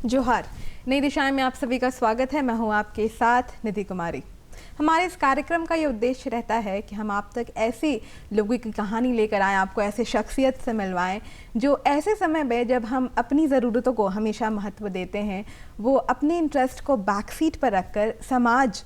जोहार। नई दिशाएं में आप सभी का स्वागत है। मैं हूं आपके साथ निधि कुमारी। हमारे इस कार्यक्रम का ये उद्देश्य रहता है कि हम आप तक ऐसी लोगों की कहानी लेकर आएँ, आपको ऐसे शख्सियत से मिलवाएं जो ऐसे समय में जब हम अपनी ज़रूरतों को हमेशा महत्व देते हैं, वो अपने इंटरेस्ट को बैक सीट पर रखकर समाज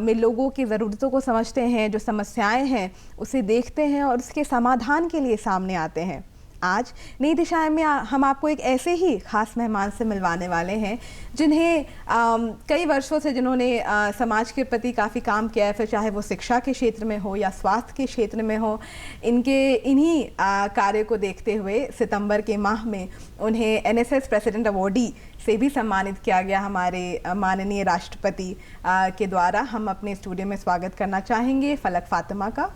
में लोगों की ज़रूरतों को समझते हैं, जो समस्याएं हैं उसे देखते हैं और उसके समाधान के लिए सामने आते हैं। आज नई दिशाएं में हम आपको एक ऐसे ही खास मेहमान से मिलवाने वाले हैं जिन्हें कई वर्षों से जिन्होंने समाज के प्रति काफ़ी काम किया है, फिर चाहे वो शिक्षा के क्षेत्र में हो या स्वास्थ्य के क्षेत्र में हो। इन्हीं कार्य को देखते हुए सितंबर के माह में उन्हें एनएसएस प्रेसिडेंट अवार्डी से भी सम्मानित किया गया हमारे माननीय राष्ट्रपति के द्वारा। हम अपने स्टूडियो में स्वागत करना चाहेंगे फलक फातिमा का।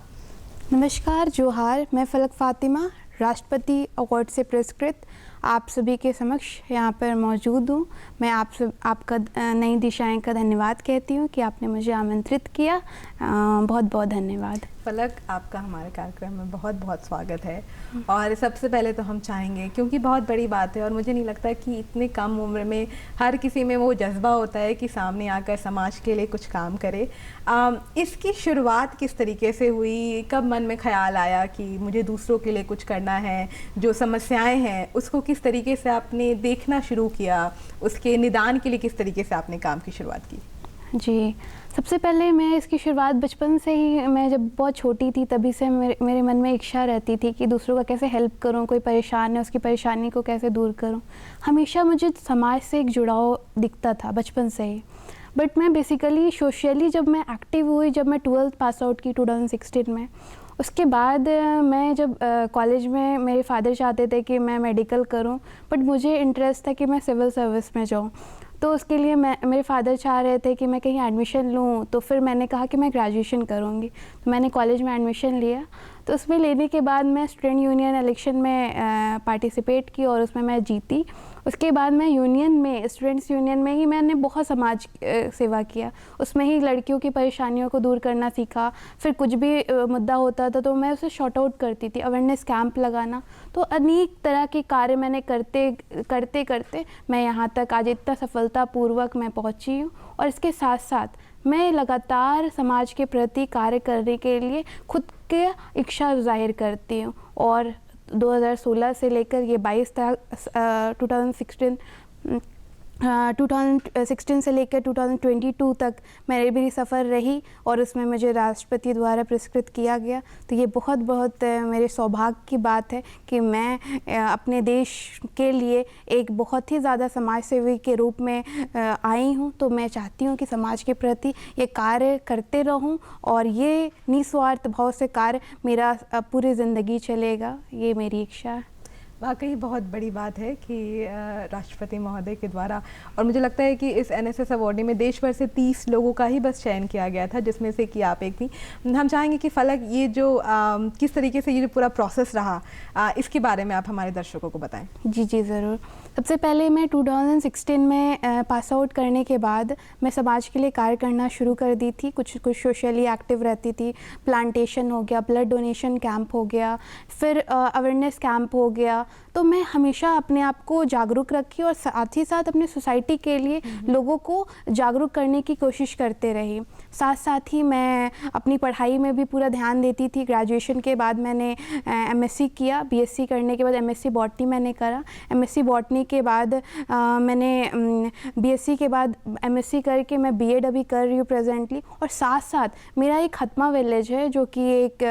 नमस्कार, जोहार। मैं फलक फातिमा राष्ट्रपति अवार्ड से पुरस्कृत आप सभी के समक्ष यहाँ पर मौजूद हूँ। मैं आपका नई दिशाएं का धन्यवाद कहती हूँ कि आपने मुझे आमंत्रित किया। बहुत बहुत धन्यवाद। फलक, आपका हमारे कार्यक्रम में बहुत बहुत स्वागत है। और सबसे पहले तो हम चाहेंगे, क्योंकि बहुत बड़ी बात है और मुझे नहीं लगता कि इतने कम उम्र में हर किसी में वो जज्बा होता है कि सामने आकर समाज के लिए कुछ काम करे। इसकी शुरुआत किस तरीके से हुई? कब मन में ख्याल आया कि मुझे दूसरों के लिए कुछ करना है? जो समस्याएं हैं उसको किस तरीके से आपने देखना शुरू किया? उसके निदान के लिए किस तरीके से आपने काम की शुरुआत की? जी, सबसे पहले मैं इसकी शुरुआत बचपन से ही, मैं जब बहुत छोटी थी तभी से मेरे मन में इच्छा रहती थी कि दूसरों का कैसे हेल्प करूं। कोई परेशान है, उसकी परेशानी को कैसे दूर करूं। हमेशा मुझे समाज से एक जुड़ाव दिखता था बचपन से ही। बट मैं बेसिकली सोशली जब मैं एक्टिव हुई, जब मैं 12th पास आउट की 2016 में, उसके बाद मैं जब कॉलेज में, मेरे फादर चाहते थे कि मैं मेडिकल करूं, बट मुझे इंटरेस्ट था कि मैं सिविल सर्विस में जाऊं। तो उसके लिए मेरे फादर चाह रहे थे कि मैं कहीं एडमिशन लूँ, तो फिर मैंने कहा कि मैं ग्रेजुएशन करूँगी। तो मैंने कॉलेज में एडमिशन लिया। तो उसमें लेने के बाद मैं स्टूडेंट यूनियन इलेक्शन में पार्टिसिपेट की और उसमें मैं जीती। उसके बाद मैं यूनियन में, स्टूडेंट्स यूनियन में ही मैंने बहुत समाज सेवा किया। उसमें ही लड़कियों की परेशानियों को दूर करना सीखा। फिर कुछ भी मुद्दा होता था तो मैं उसे शॉर्ट आउट करती थी, अवेयरनेस कैंप लगाना। तो अनेक तरह के कार्य मैंने करते करते मैं यहाँ तक आज इतना सफलतापूर्वक मैं पहुँची हूँ। और इसके साथ साथ मैं लगातार समाज के प्रति कार्य करने के लिए खुद के इच्छा जाहिर करती हूँ। और 2016 से लेकर ये 22 तक 2016 से लेकर 2022 तक मेरी सफ़र रही और उसमें मुझे राष्ट्रपति द्वारा पुरस्कृत किया गया। तो ये बहुत बहुत मेरे सौभाग्य की बात है कि मैं अपने देश के लिए एक बहुत ही ज़्यादा समाज सेवी के रूप में आई हूँ। तो मैं चाहती हूँ कि समाज के प्रति ये कार्य करते रहूँ और ये निस्वार्थ भाव से कार्य मेरा पूरी ज़िंदगी चलेगा। ये मेरी इच्छा है। वाकई बहुत बड़ी बात है कि राष्ट्रपति महोदय के द्वारा, और मुझे लगता है कि इस एनएसएस अवार्डी में देश भर से 30 लोगों का ही बस चयन किया गया था, जिसमें से कि आप एक थी। हम चाहेंगे कि फलक, ये जो किस तरीके से ये जो पूरा प्रोसेस रहा, इसके बारे में आप हमारे दर्शकों को बताएं। जी जी, ज़रूर। सबसे पहले मैं 2016 में पास आउट करने के बाद मैं समाज के लिए कार्य करना शुरू कर दी थी। कुछ सोशली एक्टिव रहती थी। प्लांटेशन हो गया, ब्लड डोनेशन कैंप हो गया, फिर अवेयरनेस कैंप हो गया। तो मैं हमेशा अपने आप को जागरूक रखी और साथ ही साथ अपने सोसाइटी के लिए लोगों को जागरूक करने की कोशिश करते रही। साथ साथ ही मैं अपनी पढ़ाई में भी पूरा ध्यान देती थी। ग्रेजुएशन के बाद मैंने एमएससी किया। बीएससी करने के बाद एमएससी बॉटनी मैंने करा। एमएससी बॉटनी के बाद मैंने बीएससी के बाद एमएससी करके मैं बीएड अभी कर रही हूँ प्रेजेंटली। और साथ साथ मेरा एक खत्मा विलेज है जो कि एक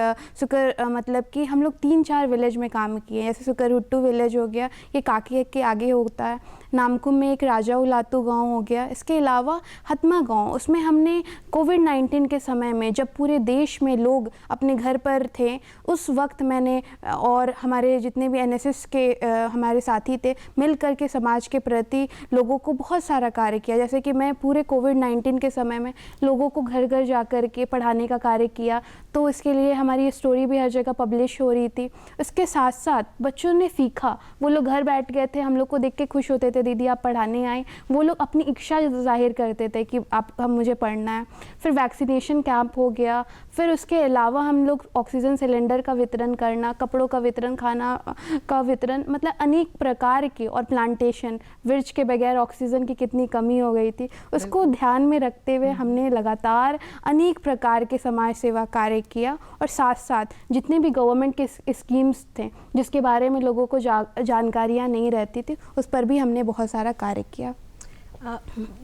मतलब कि हम लोग 3-4 विलेज में काम किए। जैसे सुकरहुट्टू विलेज हो गया, ये काकी के आगे होता है। नामकुम में एक राजा उलातू गांव हो गया। इसके अलावा हतमा गांव, उसमें हमने कोविड-19 के समय में जब पूरे देश में लोग अपने घर पर थे, उस वक्त मैंने और हमारे जितने भी एनएसएस के हमारे साथी थे, मिल करके समाज के प्रति लोगों को बहुत सारा कार्य किया। जैसे कि मैं पूरे कोविड-19 के समय में लोगों को घर घर जा कर के पढ़ाने का कार्य किया। तो इसके लिए हमारी स्टोरी भी हर जगह पब्लिश हो रही थी। इसके साथ साथ बच्चों ने सीखा। वो लोग घर बैठ गए थे, हम लोग को देख के खुश होते थे थे दीदी आप पढ़ाने आए, वो लोग अपनी इच्छा जाहिर करते थे कि आप हम मुझे पढ़ना है। फिर वैक्सीनेशन कैंप हो गया, फिर उसके अलावा हम लोग ऑक्सीजन सिलेंडर का वितरण करना, कपड़ों का वितरण, खाना का वितरण, मतलब अनेक प्रकार के, और प्लांटेशन, वृक्ष के बगैर ऑक्सीजन की कितनी कमी हो गई थी, उसको ध्यान में रखते हुए हमने लगातार अनेक प्रकार के समाज सेवा कार्य किया। और साथ साथ जितने भी गवर्नमेंट के स्कीम्स थे जिसके बारे में लोगों को जानकारियाँ नहीं रहती थी, उस पर भी हमने बहुत सारा कार्य किया।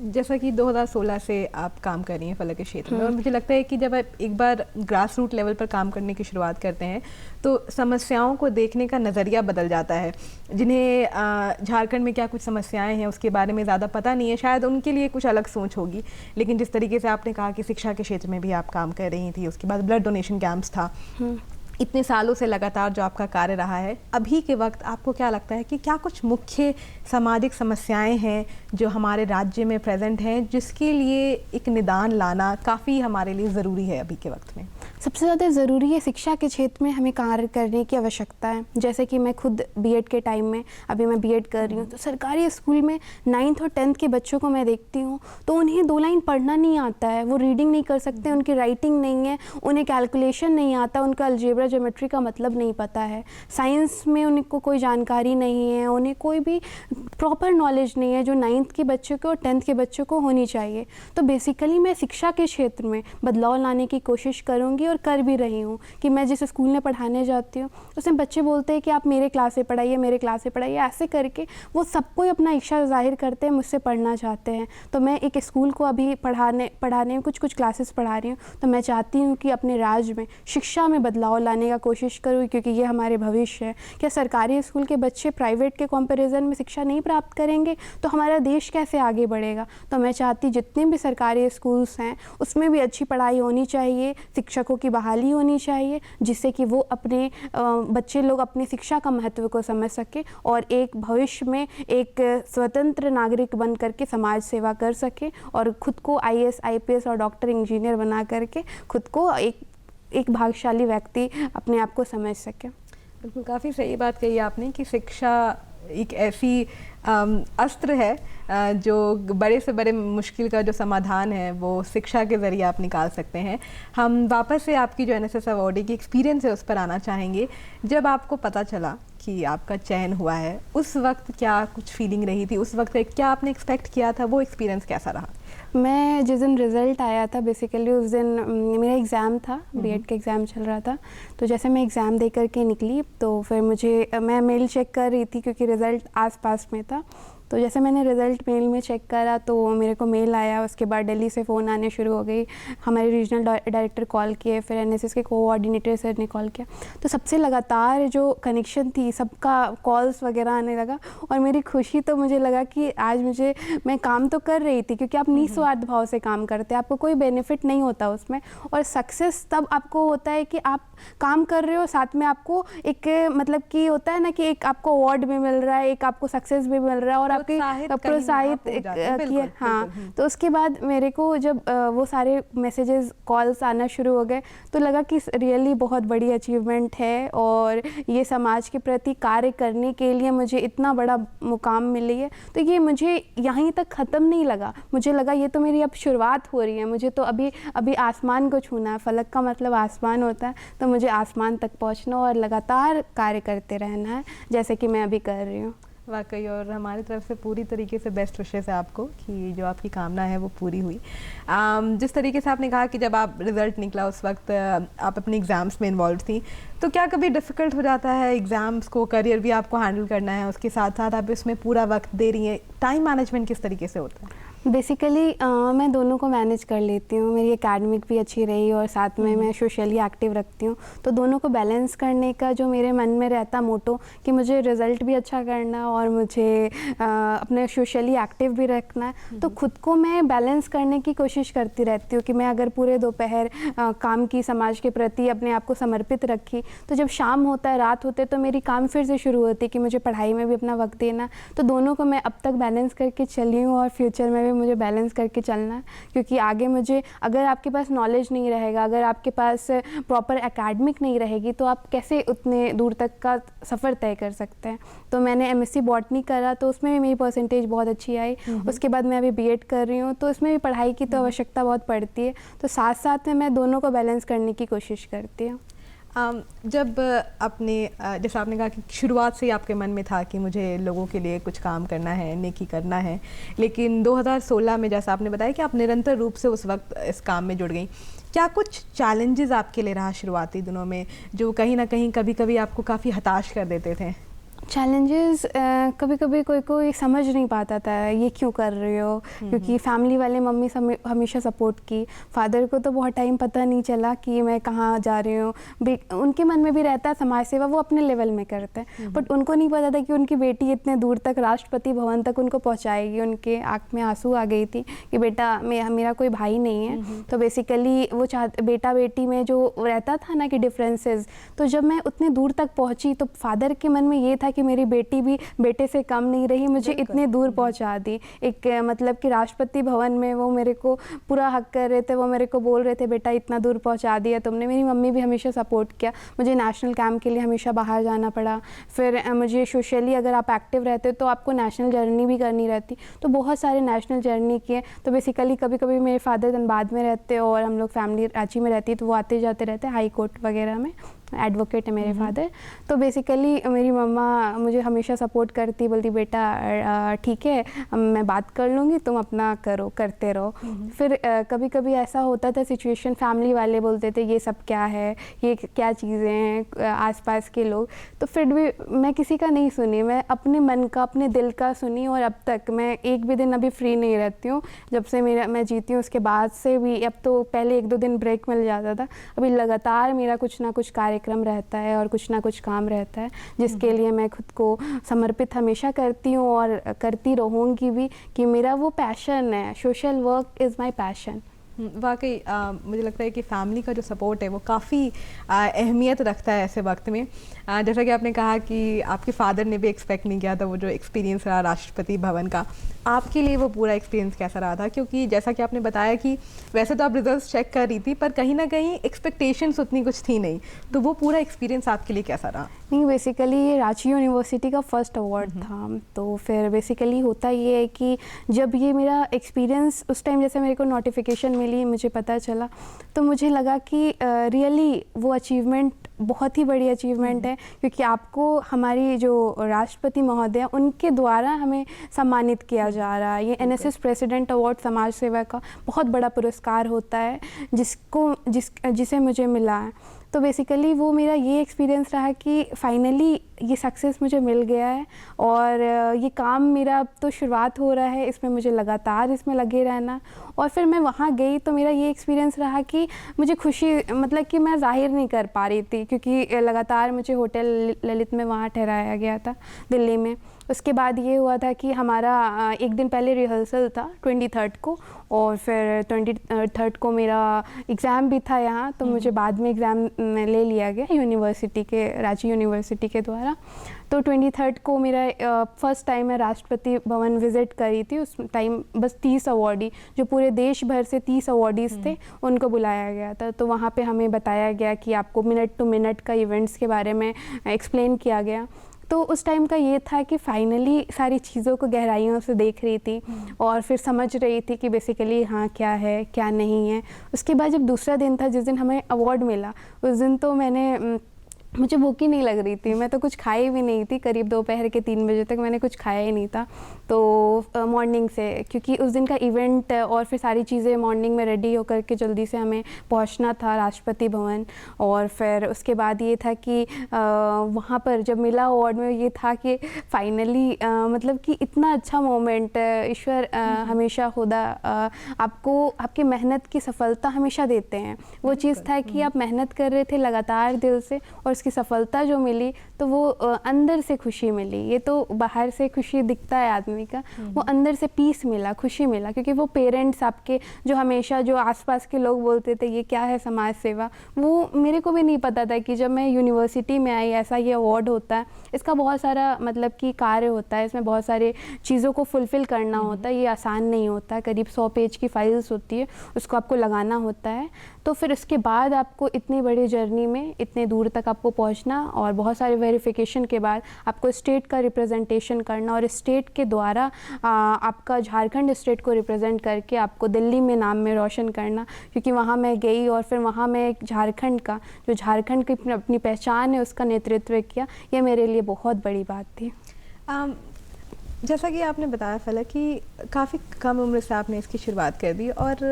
जैसा कि 2016 से आप काम कर रही हैं फलक के क्षेत्र में, और मुझे लगता है कि जब आप एक बार ग्रास रूट लेवल पर काम करने की शुरुआत करते हैं तो समस्याओं को देखने का नज़रिया बदल जाता है। जिन्हें झारखंड में क्या कुछ समस्याएं हैं उसके बारे में ज़्यादा पता नहीं है, शायद उनके लिए कुछ अलग सोच होगी, लेकिन जिस तरीके से आपने कहा कि शिक्षा के क्षेत्र में भी आप काम कर रही थी, उसके बाद ब्लड डोनेशन कैंप्स था, इतने सालों से लगातार जो आपका कार्य रहा है, अभी के वक्त आपको क्या लगता है कि क्या कुछ मुख्य सामाजिक समस्याएं हैं जो हमारे राज्य में प्रेजेंट हैं, जिसके लिए एक निदान लाना काफ़ी हमारे लिए ज़रूरी है अभी के वक्त में? सबसे ज़्यादा ज़रूरी है शिक्षा के क्षेत्र में हमें कार्य करने की आवश्यकता है। जैसे कि मैं खुद बीएड के टाइम में, अभी मैं बीएड कर रही हूँ, तो सरकारी स्कूल में 9th और 10th के बच्चों को मैं देखती हूँ तो उन्हें 2 लाइन पढ़ना नहीं आता है, वो रीडिंग नहीं कर सकते, उनकी राइटिंग नहीं है, उन्हें कैलकुलेशन नहीं आता, उनका अलजेब्रा ज्योमेट्री का मतलब नहीं पता है, साइंस में उनको कोई जानकारी नहीं है, उन्हें कोई भी प्रॉपर नॉलेज नहीं है जो 9th के बच्चों को और 10th के बच्चों को होनी चाहिए। तो बेसिकली मैं शिक्षा के क्षेत्र में बदलाव लाने की कोशिश करूँगी और कर भी रही हूँ कि मैं जिस स्कूल में पढ़ाने जाती हूँ उसमें बच्चे बोलते हैं कि आप मेरे क्लास से पढ़ाइए, मेरे क्लास से पढ़ाइए, ऐसे करके वो सबको अपना इच्छा जाहिर करते हैं, मुझसे पढ़ना चाहते हैं। तो मैं एक स्कूल को अभी पढ़ाने में कुछ क्लासेस पढ़ा रही हूँ, तो मैं चाहती हूँ कि अपने राज्य में शिक्षा में बदलाव लाने का कोशिश करूँ, क्योंकि ये हमारे भविष्य है। क्या सरकारी स्कूल के बच्चे प्राइवेट के कंपैरिजन में शिक्षा नहीं प्राप्त करेंगे तो हमारा देश कैसे आगे बढ़ेगा? तो मैं चाहती जितने भी सरकारी स्कूल्स हैं उसमें भी अच्छी पढ़ाई होनी चाहिए, शिक्षकों की बहाली होनी चाहिए, जिससे कि वो अपने बच्चे लोग अपनी शिक्षा का महत्व को समझ सके और एक भविष्य में एक स्वतंत्र नागरिक बन करके समाज सेवा कर सके और खुद को IAS, IPS और डॉक्टर, इंजीनियर बना करके खुद को एक भाग्यशाली व्यक्ति अपने आप को समझ सके। बिल्कुल, काफ़ी सही बात कही आपने कि शिक्षा एक ऐसी अस्त्र है जो बड़े से बड़े मुश्किल का जो समाधान है वो शिक्षा के ज़रिए आप निकाल सकते हैं। हम वापस से आपकी जो NSS अवॉर्डी की एक्सपीरियंस है उस पर आना चाहेंगे। जब आपको पता चला कि आपका चयन हुआ है, उस वक्त क्या कुछ फीलिंग रही थी? उस वक्त क्या आपने एक्सपेक्ट किया था? वो एक्सपीरियंस कैसा रहा? मैं जिस दिन रिज़ल्ट आया था, बेसिकली उस दिन मेरा एग्ज़ाम था, बीएड का एग्ज़ाम चल रहा था। तो जैसे मैं एग्ज़ाम दे करके निकली तो फिर मैं मेल चेक कर रही थी क्योंकि रिज़ल्ट आसपास में था। तो जैसे मैंने रिज़ल्ट मेल में चेक करा तो मेरे को मेल आया, उसके बाद दिल्ली से फ़ोन आने शुरू हो गई, हमारे रीजनल डायरेक्टर कॉल किए, फिर NSS के कोऑर्डिनेटर सर ने कॉल किया। तो सबसे लगातार जो कनेक्शन थी, सबका कॉल्स वगैरह आने लगा और मेरी खुशी तो मुझे लगा कि आज मैं काम तो कर रही थी, क्योंकि आप निस्वार्थ भाव से काम करते हैं, आपको कोई बेनिफिट नहीं होता उसमें, और सक्सेस तब आपको होता है कि आप काम कर रहे हो, साथ में आपको एक मतलब कि होता है ना कि एक आपको अवार्ड भी मिल रहा है, एक आपको सक्सेस भी मिल रहा है और आपकी प्रोत्साहित किया। हाँ, तो उसके बाद मेरे को जब वो सारे मैसेजेस, कॉल्स आना शुरू हो गए तो लगा कि रियली बहुत बड़ी अचीवमेंट है और ये समाज के प्रति कार्य करने के लिए मुझे इतना बड़ा मुकाम मिली है। तो ये मुझे यहीं तक ख़त्म नहीं लगा, मुझे लगा ये तो मेरी अब शुरुआत हो रही है, मुझे तो अभी आसमान को छूना है। फलक का मतलब आसमान होता है, तो मुझे आसमान तक पहुंचना और लगातार कार्य करते रहना है, जैसे कि मैं अभी कर रही हूँ। वाकई, और हमारी तरफ से पूरी तरीके से बेस्ट विशेस है आपको कि जो आपकी कामना है वो पूरी हुई। जिस तरीके से आपने कहा कि जब आप रिज़ल्ट निकला उस वक्त आप अपने एग्ज़ाम्स में इन्वॉल्व थी, तो क्या कभी डिफ़िकल्ट हो जाता है एग्ज़ाम्स को, करियर भी आपको हैंडल करना है, उसके साथ साथ आप इसमें पूरा वक्त दे रही हैं, टाइम मैनेजमेंट किस तरीके से होता है? बेसिकली मैं दोनों को मैनेज कर लेती हूँ, मेरी एकेडमिक भी अच्छी रही और साथ में मैं सोशली एक्टिव रखती हूँ, तो दोनों को बैलेंस करने का जो मेरे मन में रहता मोटो कि मुझे रिज़ल्ट भी अच्छा करना और मुझे अपने सोशली एक्टिव भी रखना है, तो खुद को मैं बैलेंस करने की कोशिश करती रहती हूँ कि मैं अगर पूरे दोपहर काम की, समाज के प्रति अपने आप को समर्पित रखी, तो जब शाम होता है, रात होते तो मेरी काम फिर से शुरू होती है कि मुझे पढ़ाई में भी अपना वक्त देना। तो दोनों को मैं अब तक बैलेंस करके चली हूँ और फ्यूचर में भी मुझे बैलेंस करके चलना है, क्योंकि आगे मुझे, अगर आपके पास नॉलेज नहीं रहेगा, अगर आपके पास प्रॉपर एकेडमिक नहीं रहेगी, तो आप कैसे उतने दूर तक का सफ़र तय कर सकते हैं। तो मैंने एमएससी बॉटनी करा, तो उसमें भी मेरी परसेंटेज बहुत अच्छी आई। उसके बाद मैं अभी बीएड कर रही हूँ, तो उसमें भी पढ़ाई की तो आवश्यकता बहुत पड़ती है, तो साथ साथ में मैं दोनों को बैलेंस करने की कोशिश करती हूँ। जब अपने जैसा आपने कहा कि शुरुआत से ही आपके मन में था कि मुझे लोगों के लिए कुछ काम करना है, नेकी करना है, लेकिन 2016 में जैसा आपने बताया कि आप निरंतर रूप से उस वक्त इस काम में जुड़ गई, क्या कुछ चैलेंजेस आपके लिए रहा शुरुआती दिनों में जो कहीं ना कहीं कभी कभी आपको काफ़ी हताश कर देते थे? चैलेंजेस कभी कभी कोई समझ नहीं पाता था ये क्यों कर रही हो, क्योंकि फैमिली वाले, मम्मी हमेशा सपोर्ट की, फादर को तो बहुत टाइम पता नहीं चला कि मैं कहाँ जा रही हूँ। उनके मन में भी रहता है समाज सेवा, वो अपने लेवल में करते हैं, बट उनको नहीं पता था कि उनकी बेटी इतने दूर तक राष्ट्रपति भवन तक उनको पहुँचाएगी। उनके आँख में आंसू आ गई थी कि बेटा मेरा कोई भाई नहीं है। तो बेसिकली वो बेटा बेटी में जो रहता था ना कि डिफरेंसेस, तो जब मैं उतने दूर तक पहुँची तो फादर के मन में ये था कि मेरी बेटी भी बेटे से कम नहीं रही, मुझे इतने दूर पहुंचा दी। एक मतलब कि राष्ट्रपति भवन में वो मेरे को पूरा हक कर रहे थे, वो मेरे को बोल रहे थे बेटा इतना दूर पहुंचा दिया तुमने। मेरी मम्मी भी हमेशा सपोर्ट किया। मुझे नेशनल कैंप के लिए हमेशा बाहर जाना पड़ा, फिर मुझे सोशली अगर आप एक्टिव रहते हो तो आपको नेशनल जर्नी भी करनी रहती, तो बहुत सारे नेशनल जर्नी किए। तो बेसिकली कभी कभी मेरे फादर धनबाद में रहते और हम लोग फैमिली रांची में रहती, तो वो आते जाते रहते हाई कोर्ट वगैरह में, एडवोकेट है मेरे फादर। तो बेसिकली मेरी मम्मा मुझे हमेशा सपोर्ट करती, बोलती बेटा ठीक है मैं बात कर लूँगी, तुम अपना करते रहो। फिर कभी कभी ऐसा होता था सिचुएशन, फैमिली वाले बोलते थे ये सब क्या है, ये क्या चीज़ें हैं, आसपास के लोग, तो फिर भी मैं किसी का नहीं सुनी, मैं अपने मन का, अपने दिल का सुनी। और अब तक मैं एक भी दिन अभी फ्री नहीं रहती हूँ, जब से मैं जीती हूँ उसके बाद से भी। अब तो पहले 1-2 दिन ब्रेक मिल जाता था, अभी लगातार मेरा कुछ ना कुछ कार्यक्रम रहता है और कुछ ना कुछ काम रहता है, जिसके लिए मैं खुद को समर्पित हमेशा करती हूँ और करती रहूँगी भी, कि मेरा वो पैशन है, social work is my passion. वाकई मुझे लगता है कि फैमिली का जो सपोर्ट है वो काफ़ी अहमियत रखता है ऐसे वक्त में। जैसा कि आपने कहा कि आपके फादर ने भी एक्सपेक्ट नहीं किया था वो जो एक्सपीरियंस रहा राष्ट्रपति भवन का, आपके लिए वो पूरा एक्सपीरियंस कैसा रहा था? क्योंकि जैसा कि आपने बताया कि वैसे तो आप रिजल्ट्स चेक कर रही थी, पर कहीं ना कहीं एक्सपेक्टेशंस उतनी कुछ थी नहीं, तो वो पूरा एक्सपीरियंस आपके लिए कैसा रहा? नहीं, बेसिकली ये रांची यूनिवर्सिटी का फर्स्ट अवार्ड था, तो फिर बेसिकली होता ये है कि जब ये मेरा एक्सपीरियंस उस टाइम जैसे मेरे को नोटिफिकेशन मिली, मुझे पता चला, तो मुझे लगा कि रियली वो अचीवमेंट बहुत ही बड़ी अचीवमेंट है, क्योंकि आपको हमारी जो राष्ट्रपति महोदय उनके द्वारा हमें सम्मानित किया जा रहा है। ये एनएसएस प्रेसिडेंट अवार्ड समाज सेवा का बहुत बड़ा पुरस्कार होता है जिसे मुझे मिला है। तो बेसिकली वो मेरा ये एक्सपीरियंस रहा कि फाइनली ये सक्सेस मुझे मिल गया है, और ये काम मेरा अब तो शुरुआत हो रहा है, इसमें मुझे लगातार इसमें लगे रहना। और फिर मैं वहाँ गई तो मेरा ये एक्सपीरियंस रहा कि मुझे खुशी, मतलब कि मैं जाहिर नहीं कर पा रही थी, क्योंकि लगातार मुझे होटल ललित में वहाँ ठहराया गया था दिल्ली में। उसके बाद ये हुआ था कि हमारा एक दिन पहले रिहर्सल था 23 को, और फिर 23 को मेरा एग्ज़ाम भी था यहाँ, तो मुझे बाद में एग्ज़ाम ले लिया गया यूनिवर्सिटी के, रांची यूनिवर्सिटी के द्वारा। तो 23 को मेरा फर्स्ट टाइम मैं राष्ट्रपति भवन विज़िट करी थी। उस टाइम बस 30 अवॉर्डी, जो पूरे देश भर से 30 अवॉर्डीज़ थे, उनको बुलाया गया था। तो वहाँ पे हमें बताया गया कि आपको मिनट टू मिनट का इवेंट्स के बारे में एक्सप्लेन किया गया। तो उस टाइम का ये था कि फाइनली सारी चीज़ों को गहराइयों से देख रही थी और फिर समझ रही थी कि बेसिकली हाँ क्या है क्या नहीं है। उसके बाद जब दूसरा दिन था, जिस दिन हमें अवार्ड मिला, उस दिन तो मुझे भूख ही नहीं लग रही थी, मैं तो कुछ खाई भी नहीं थी। करीब दोपहर के 3 बजे तक मैंने कुछ खाया ही नहीं था। तो मॉर्निंग से, क्योंकि उस दिन का इवेंट और फिर सारी चीज़ें मॉर्निंग में रेडी होकर के जल्दी से हमें पहुंचना था राष्ट्रपति भवन। और फिर उसके बाद ये था कि वहाँ पर जब मिला अवार्ड में, ये था कि फाइनली मतलब कि इतना अच्छा मोमेंट, ईश्वर हमेशा खुदा आपको आपकी मेहनत की सफलता हमेशा देते हैं। वो चीज़ था कि आप मेहनत कर रहे थे लगातार दिल से, और उसकी सफलता जो मिली तो वो अंदर से खुशी मिली। ये तो बाहर से खुशी दिखता है आदमी का, वो अंदर से पीस मिला, खुशी मिला, क्योंकि वो पेरेंट्स आपके जो हमेशा जो आसपास के लोग बोलते थे ये क्या है समाज सेवा, वो मेरे को भी नहीं पता था कि जब मैं यूनिवर्सिटी में आई ऐसा ये अवार्ड होता है, इसका बहुत सारा मतलब कि कार्य होता है, इसमें बहुत सारे चीज़ों को फुलफ़िल करना होता है, ये आसान नहीं होता है। करीब 100 पेज की फाइल्स होती है, उसको आपको लगाना होता है। तो फिर उसके बाद आपको इतनी बड़ी जर्नी में इतने दूर तक आपको पहुंचना और बहुत सारे वेरिफिकेशन के बाद आपको स्टेट का रिप्रेजेंटेशन करना और स्टेट के द्वारा आपका झारखंड स्टेट को रिप्रेजेंट करके आपको दिल्ली में नाम में रोशन करना, क्योंकि वहाँ मैं गई और फिर वहाँ मैं एक झारखंड का जो झारखंड की अपनी पहचान है उसका नेतृत्व किया। ये मेरे लिए बहुत बड़ी बात थी। जैसा कि आपने बताया फलक कि काफ़ी कम उम्र से आपने इसकी शुरुआत कर दी और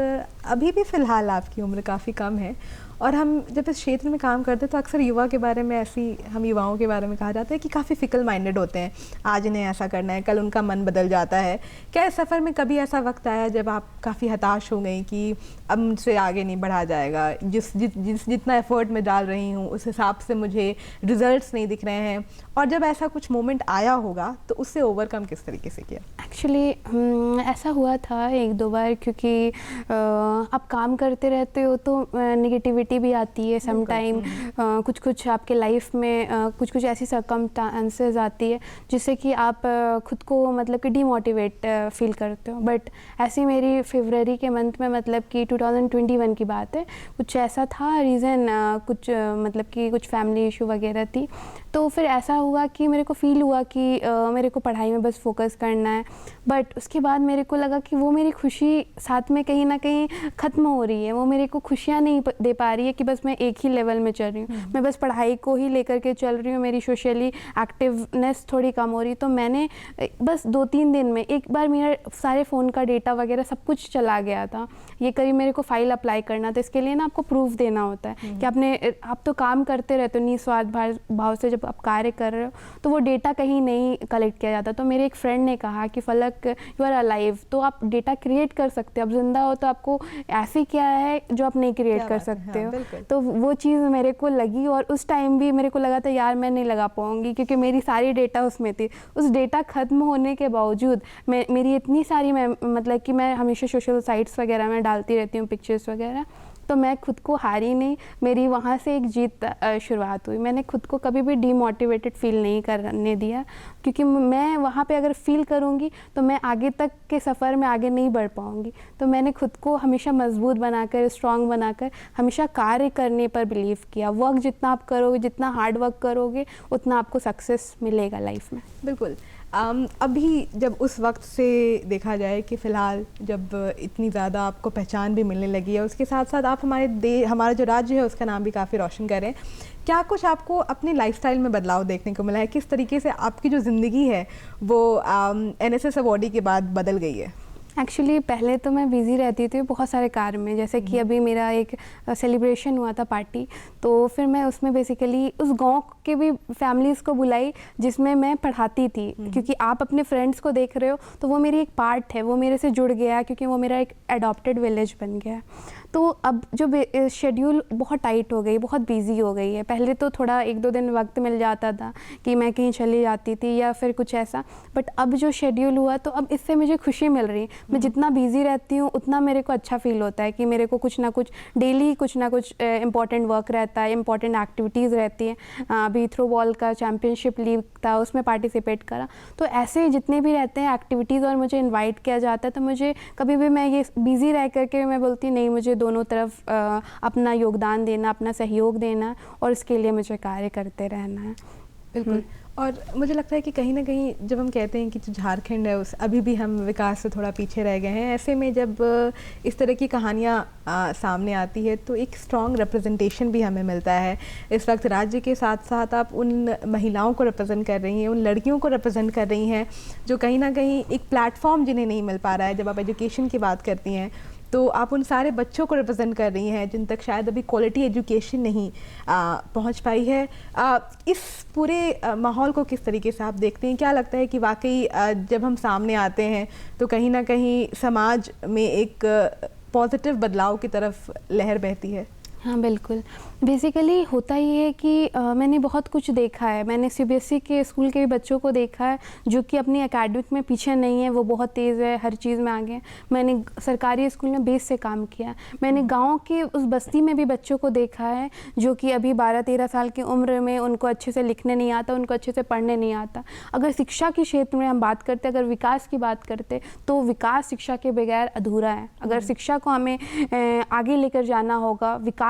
अभी भी फ़िलहाल आपकी उम्र काफ़ी कम है, और हम जब इस क्षेत्र में काम करते हैं तो अक्सर युवा के बारे में हम युवाओं के बारे में कहा जाता है कि काफ़ी फिकल माइंडेड होते हैं, आज इन्हें ऐसा करना है, कल उनका मन बदल जाता है। क्या इस सफ़र में कभी ऐसा वक्त आया जब आप काफ़ी हताश हो गई कि अब मुझसे आगे नहीं बढ़ा जाएगा, जितना एफर्ट मैं डाल रही हूँ उस हिसाब से मुझे रिजल्ट्स नहीं दिख रहे हैं, और जब ऐसा कुछ मोमेंट आया होगा तो उससे ओवरकम किस तरीके से किया? एक्चुअली ऐसा हुआ था 1-2 बार, क्योंकि आप काम करते रहते हो तो नेगेटिविटी भी आती है सम टाइम, कुछ आपके लाइफ में कुछ ऐसी सर्कमस्टांसेस आती है जिससे कि आप खुद को मतलब कि डीमोटिवेट फील करते हो। बट ऐसी मेरी फरवरी के मंथ में, मतलब कि 2021 की बात है, कुछ ऐसा था रीज़न, कुछ मतलब कि कुछ फैमिली इशू वगैरह थी, तो फिर ऐसा हुआ कि मेरे को फ़ील हुआ कि मेरे को पढ़ाई में बस फोकस करना है। बट उसके बाद मेरे को लगा कि वो मेरी खुशी साथ में कहीं ना कहीं ख़त्म हो रही है, वो मेरे को खुशियाँ नहीं दे पा रही है कि बस मैं एक ही लेवल में चल रही हूँ, मैं बस पढ़ाई को ही लेकर के चल रही हूँ, मेरी सोशली एक्टिवनेस थोड़ी कम हो रही। तो मैंने बस 2-3 दिन में एक बार मेरा सारे फ़ोन का डेटा वगैरह सब कुछ चला गया था। ये करीब मेरे को फाइल अप्लाई करना था, इसके लिए ना आपको प्रूफ देना होता है कि आप तो काम करते रहते हो निस्वार्थ भाव से, जब आप कार्य कर रहे हो तो वो डेटा कहीं नहीं कलेक्ट किया जाता। तो मेरे एक फ्रेंड ने कहा कि फलक यू आर अलाइव, तो आप डेटा क्रिएट कर सकते हो, अब जिंदा हो तो आपको ऐसी क्या है जो आप नहीं क्रिएट कर सकते हो। तो वो चीज़ मेरे को लगी, और उस टाइम भी मेरे को लगा था यार मैं नहीं लगा पाऊंगी, क्योंकि मेरी सारी डेटा उसमें थी। उस डेटा ख़त्म होने के बावजूद मेरी इतनी सारी मतलब कि मैं हमेशा सोशल साइट्स वगैरह में डालती रहती हूँ पिक्चर्स वगैरह, तो मैं खुद को हारी नहीं, मेरी वहाँ से एक जीत शुरुआत हुई। मैंने खुद को कभी भी डीमोटिवेटेड फील नहीं करने दिया, क्योंकि मैं वहाँ पे अगर फील करूँगी तो मैं आगे तक के सफ़र में आगे नहीं बढ़ पाऊँगी। तो मैंने खुद को हमेशा मजबूत बनाकर, स्ट्रॉन्ग बनाकर, हमेशा कार्य करने पर बिलीव किया। वर्क जितना आप करोगे, जितना हार्ड वर्क करोगे, उतना आपको सक्सेस मिलेगा लाइफ में। बिल्कुल। अभी जब उस वक्त से देखा जाए कि फ़िलहाल जब इतनी ज़्यादा आपको पहचान भी मिलने लगी है, उसके साथ साथ आप हमारा जो राज्य है उसका नाम भी काफ़ी रोशन कर रहे हैं, क्या कुछ आपको अपने लाइफस्टाइल में बदलाव देखने को मिला है? किस तरीके से आपकी जो ज़िंदगी है वो NSS अवॉर्डी के बाद बदल गई है? एक्चुअली पहले तो मैं बिज़ी रहती थी बहुत सारे कार्य में, जैसे कि अभी मेरा एक सेलिब्रेशन हुआ था पार्टी, तो फिर मैं उसमें बेसिकली उस गांव के भी फैमिलीज़ को बुलाई जिसमें मैं पढ़ाती थी, क्योंकि आप अपने फ्रेंड्स को देख रहे हो तो वो मेरी एक पार्ट है, वो मेरे से जुड़ गया, क्योंकि वो मेरा एक एडॉप्टेड विलेज बन गया। तो अब जो शेड्यूल बहुत टाइट हो गई, बहुत बिजी हो गई है। पहले तो थोड़ा 1-2 दिन वक्त मिल जाता था कि मैं कहीं चली जाती थी या फिर कुछ ऐसा, बट अब जो शेड्यूल हुआ तो अब इससे मुझे खुशी मिल रही है। मैं जितना बिजी रहती हूँ उतना मेरे को अच्छा फील होता है कि मेरे को कुछ ना कुछ डेली कुछ ना कुछ इंपॉर्टेंट वर्क रहता है, इंपॉर्टेंट एक्टिविटीज़ रहती हैं। अभी थ्रो बॉल का चैम्पियनशिप लीग था, उसमें पार्टिसिपेट करा। तो ऐसे जितने भी रहते हैं एक्टिविटीज़ और मुझे इन्वाइट किया जाता है, तो मुझे कभी भी मैं ये बिज़ी रह करके मैं बोलती नहीं, मुझे दोनों तरफ अपना योगदान देना, अपना सहयोग देना, और इसके लिए मुझे कार्य करते रहना है। बिल्कुल। और मुझे लगता है कि कहीं ना कहीं जब हम कहते हैं कि जो झारखंड है उस अभी भी हम विकास से थोड़ा पीछे रह गए हैं, ऐसे में जब इस तरह की कहानियाँ सामने आती है तो एक स्ट्रॉन्ग रिप्रेजेंटेशन भी हमें मिलता है। इस वक्त राज्य के साथ साथ आप उन महिलाओं को रिप्रेजेंट कर रही हैं, उन लड़कियों को रिप्रेजेंट कर रही हैं जो कहीं ना कहीं एक प्लेटफॉर्म जिन्हें नहीं मिल पा रहा है। जब आप एजुकेशन की बात करती हैं तो आप उन सारे बच्चों को रिप्रेजेंट कर रही हैं जिन तक शायद अभी क्वालिटी एजुकेशन नहीं पहुंच पाई है। इस पूरे माहौल को किस तरीके से आप देखते हैं? क्या लगता है कि वाकई जब हम सामने आते हैं तो कहीं ना कहीं समाज में एक पॉजिटिव बदलाव की तरफ लहर बहती है? हाँ बिल्कुल। बेसिकली होता ये है कि मैंने बहुत कुछ देखा है। मैंने सीबीएसई के स्कूल के भी बच्चों को देखा है जो कि अपनी एकेडमिक में पीछे नहीं है, वो बहुत तेज़ है, हर चीज़ में आगे हैं। मैंने सरकारी स्कूल में बेस से काम किया। मैंने गांव के उस बस्ती में भी बच्चों को देखा है जो कि अभी 12-13 साल की उम्र में उनको अच्छे से लिखने नहीं आता, उनको अच्छे से पढ़ने नहीं आता। अगर शिक्षा के क्षेत्र में हम बात करते, अगर विकास की बात करते, तो विकास शिक्षा के बगैर अधूरा है। अगर शिक्षा को हमें आगे लेकर जाना होगा, विकास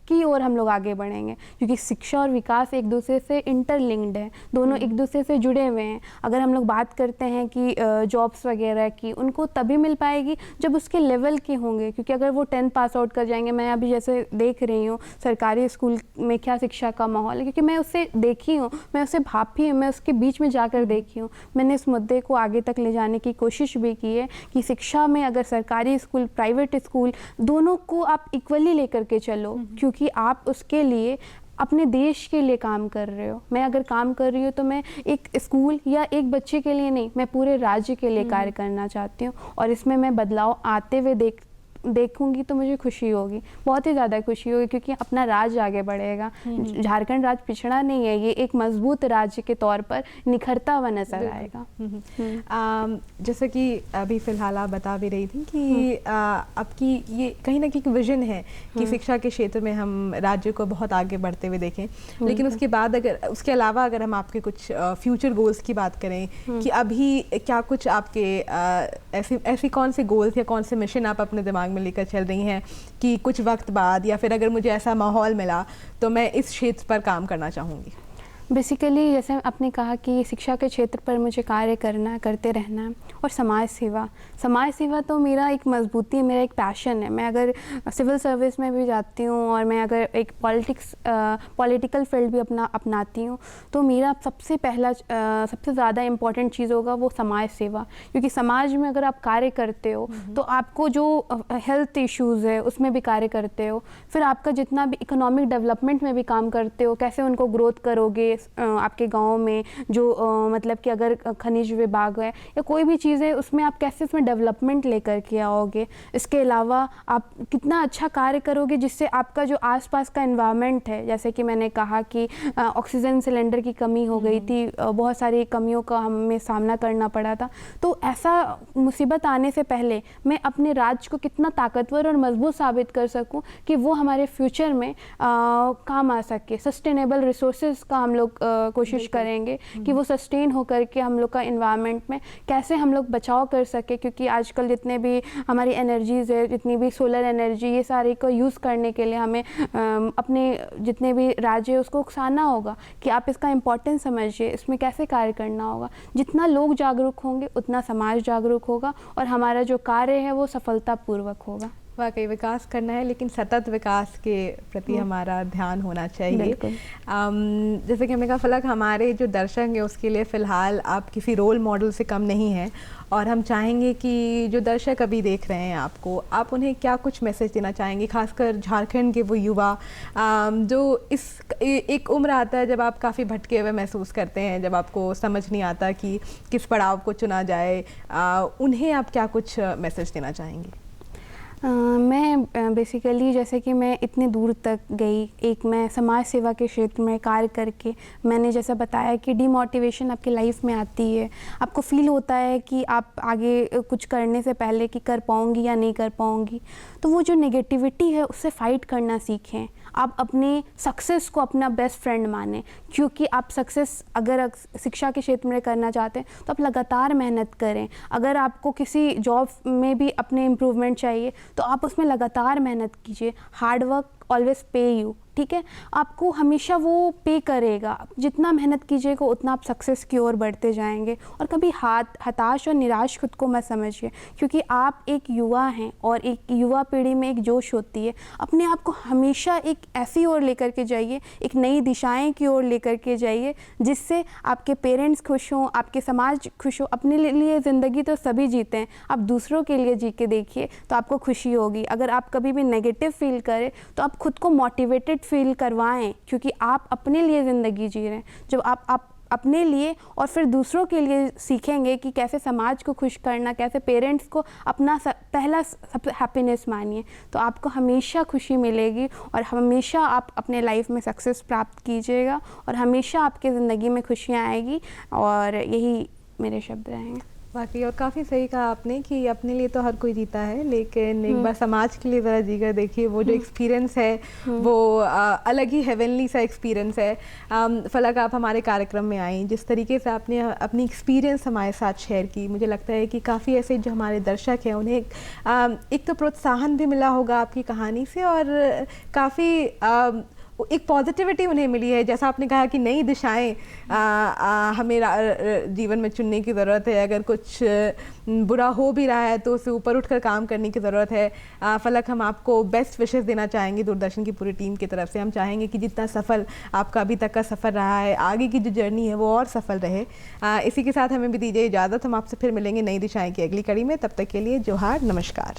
की ओर हम लोग आगे बढ़ेंगे, क्योंकि शिक्षा और विकास एक दूसरे से इंटरलिंक्ड है, दोनों एक दूसरे से जुड़े हुए हैं। अगर हम लोग बात करते हैं कि जॉब्स वगैरह की, उनको तभी मिल पाएगी जब उसके लेवल के होंगे, क्योंकि अगर वो 10th पास आउट कर जाएंगे, मैं अभी जैसे देख रही हूँ सरकारी स्कूल में क्या शिक्षा का माहौल है, क्योंकि मैं उससे देखी हूँ, मैं उससे भापी हूँ, मैं उसके बीच में जाकर देखी हूँ। मैंने इस मुद्दे को आगे तक ले जाने की कोशिश भी की है कि शिक्षा में अगर सरकारी स्कूल, प्राइवेट स्कूल, दोनों को आप इक्वली लेकर के चलो, क्योंकि आप उसके लिए अपने देश के लिए काम कर रहे हो। मैं अगर काम कर रही हूँ तो मैं एक स्कूल या एक बच्चे के लिए नहीं, मैं पूरे राज्य के लिए कार्य करना चाहती हूँ, और इसमें मैं बदलाव आते हुए देखूंगी तो मुझे खुशी होगी, बहुत ही ज़्यादा खुशी होगी, क्योंकि अपना राज्य आगे बढ़ेगा। झारखंड राज्य पिछड़ा नहीं है, ये एक मजबूत राज्य के तौर पर निखरता हुआ नजर आएगा। जैसे कि अभी फ़िलहाल आप बता भी रही थी कि आपकी ये कहीं ना कहीं विजन है कि शिक्षा के क्षेत्र में हम राज्य को बहुत आगे बढ़ते हुए देखें, लेकिन उसके बाद अगर उसके अलावा अगर हम आपके कुछ फ्यूचर गोल्स की बात करें कि अभी क्या कुछ आपके ऐसी कौन से गोल्स या कौन से मिशन आप अपने दिमाग में लेकर चल रही हैं कि कुछ वक्त बाद या फिर अगर मुझे ऐसा माहौल मिला तो मैं इस क्षेत्र पर काम करना चाहूँगी? बेसिकली जैसे आपने कहा कि शिक्षा के क्षेत्र पर मुझे कार्य करना है, करते रहना है, और समाज सेवा तो मेरा एक मजबूती है, मेरा एक पैशन है। मैं अगर सिविल सर्विस में भी जाती हूँ और मैं अगर एक पॉलिटिकल फील्ड भी अपनाती हूँ, तो मेरा सबसे ज़्यादा इम्पॉर्टेंट चीज़ होगा वो समाज सेवा, क्योंकि समाज में अगर आप कार्य करते हो तो आपको जो हेल्थ इश्यूज़ है उसमें भी कार्य करते हो, फिर आपका जितना भी इकोनॉमिक डेवलपमेंट में भी काम करते हो, कैसे उनको ग्रोथ करोगे आपके गांव में, जो मतलब कि अगर खनिज विभाग है या कोई भी चीज़ है, उसमें आप कैसे उसमें डेवलपमेंट लेकर के आओगे। इसके अलावा आप कितना अच्छा कार्य करोगे जिससे आपका जो आसपास का एनवायरनमेंट है, जैसे कि मैंने कहा कि ऑक्सीजन सिलेंडर की कमी हो गई थी, बहुत सारी कमियों का हमें सामना करना पड़ा था, तो ऐसा मुसीबत आने से पहले मैं अपने राज्य को कितना ताकतवर और मजबूत साबित कर सकूं कि वो हमारे फ्यूचर में काम आ सके। सस्टेनेबल रिसोर्सेज का हम लोग कोशिश करेंगे कि वो सस्टेन होकर के हम लोग का इन्वायरमेंट में कैसे हम लोग बचाव कर सके, क्योंकि आजकल जितने भी हमारी एनर्जीज़ है, जितनी भी सोलर एनर्जी, ये सारे को यूज़ करने के लिए हमें अपने जितने भी राज्य है उसको उकसाना होगा कि आप इसका इम्पोर्टेंस समझिए, इसमें कैसे कार्य करना होगा। जितना लोग जागरूक होंगे उतना समाज जागरूक होगा और हमारा जो कार्य है वो सफलतापूर्वक होगा। वाकई विकास करना है, लेकिन सतत विकास के प्रति हमारा ध्यान होना चाहिए। जैसे कि हमने कहा फलक, हमारे जो दर्शक हैं उसके लिए फ़िलहाल आप किसी रोल मॉडल से कम नहीं हैं, और हम चाहेंगे कि जो दर्शक अभी देख रहे हैं आपको, आप उन्हें क्या कुछ मैसेज देना चाहेंगे, खासकर झारखंड के वो युवा जो एक उम्र आता है जब आप काफ़ी भटके हुए महसूस करते हैं, जब आपको समझ नहीं आता कि किस पड़ाव को चुना जाए, उन्हें आप क्या कुछ मैसेज देना चाहेंगे? मैं बेसिकली जैसे कि मैं इतने दूर तक गई, एक मैं समाज सेवा के क्षेत्र में कार्य करके, मैंने जैसा बताया कि डिमोटिवेशन आपकी लाइफ में आती है, आपको फील होता है कि आप आगे कुछ करने से पहले कि कर पाऊँगी या नहीं कर पाऊँगी, तो वो जो नेगेटिविटी है उससे फाइट करना सीखें। आप अपने सक्सेस को अपना बेस्ट फ्रेंड मानें, क्योंकि आप सक्सेस अगर शिक्षा के क्षेत्र में करना चाहते हैं तो आप लगातार मेहनत करें। अगर आपको किसी जॉब में भी अपने इम्प्रूवमेंट चाहिए तो आप उसमें लगातार मेहनत कीजिए। हार्ड वर्क ऑलवेज पे यू, ठीक है, आपको हमेशा वो पे करेगा। जितना मेहनत कीजिएगा उतना आप सक्सेस की ओर बढ़ते जाएंगे, और कभी हताश और निराश खुद को मत समझिए, क्योंकि आप एक युवा हैं और एक युवा पीढ़ी में एक जोश होती है। अपने आप को हमेशा एक ऐसी ओर लेकर के जाइए, एक नई दिशाएं की ओर लेकर के जाइए, जिससे आपके पेरेंट्स खुश हों, आपके समाज खुश हो। अपने लिए ज़िंदगी तो सभी जीते हैं, आप दूसरों के लिए जी के देखिए तो आपको खुशी होगी। अगर आप कभी भी नेगेटिव फील करें तो आप खुद को मोटिवेटेड फील करवाएं, क्योंकि आप अपने लिए ज़िंदगी जी रहे हैं। जब आप अपने लिए और फिर दूसरों के लिए सीखेंगे कि कैसे समाज को खुश करना, कैसे पेरेंट्स को अपना पहला सब हैप्पीनेस मानिए, तो आपको हमेशा खुशी मिलेगी और हमेशा आप अपने लाइफ में सक्सेस प्राप्त कीजिएगा और हमेशा आपके ज़िंदगी में खुशियाँ आएगी। और यही मेरे शब्द रहेंगे। बाकी और काफ़ी सही कहा आपने कि अपने लिए तो हर कोई जीता है, लेकिन एक बार समाज के लिए ज़रा जीकर देखिए, वो जो एक्सपीरियंस है वो अलग ही हेवनली सा एक्सपीरियंस है। फलक, आप हमारे कार्यक्रम में आई, जिस तरीके से आपने अपनी एक्सपीरियंस हमारे साथ शेयर की, मुझे लगता है कि काफ़ी ऐसे जो हमारे दर्शक हैं उन्हें एक तो प्रोत्साहन भी मिला होगा आपकी कहानी से, और काफ़ी एक पॉजिटिविटी उन्हें मिली है। जैसा आपने कहा कि नई दिशाएं हमें जीवन में चुनने की ज़रूरत है, अगर कुछ बुरा हो भी रहा है तो उससे ऊपर उठकर काम करने की ज़रूरत है। फलक, हम आपको बेस्ट विशेस देना चाहेंगे दूरदर्शन की पूरी टीम की तरफ से। हम चाहेंगे कि जितना सफल आपका अभी तक का सफ़र रहा है, आगे की जो जर्नी है वो और सफल रहे। इसी के साथ हमें भी दीजिए इजाज़त, हम आपसे फिर मिलेंगे नई दिशाएँ की अगली कड़ी में। तब तक के लिए जोहार, नमस्कार।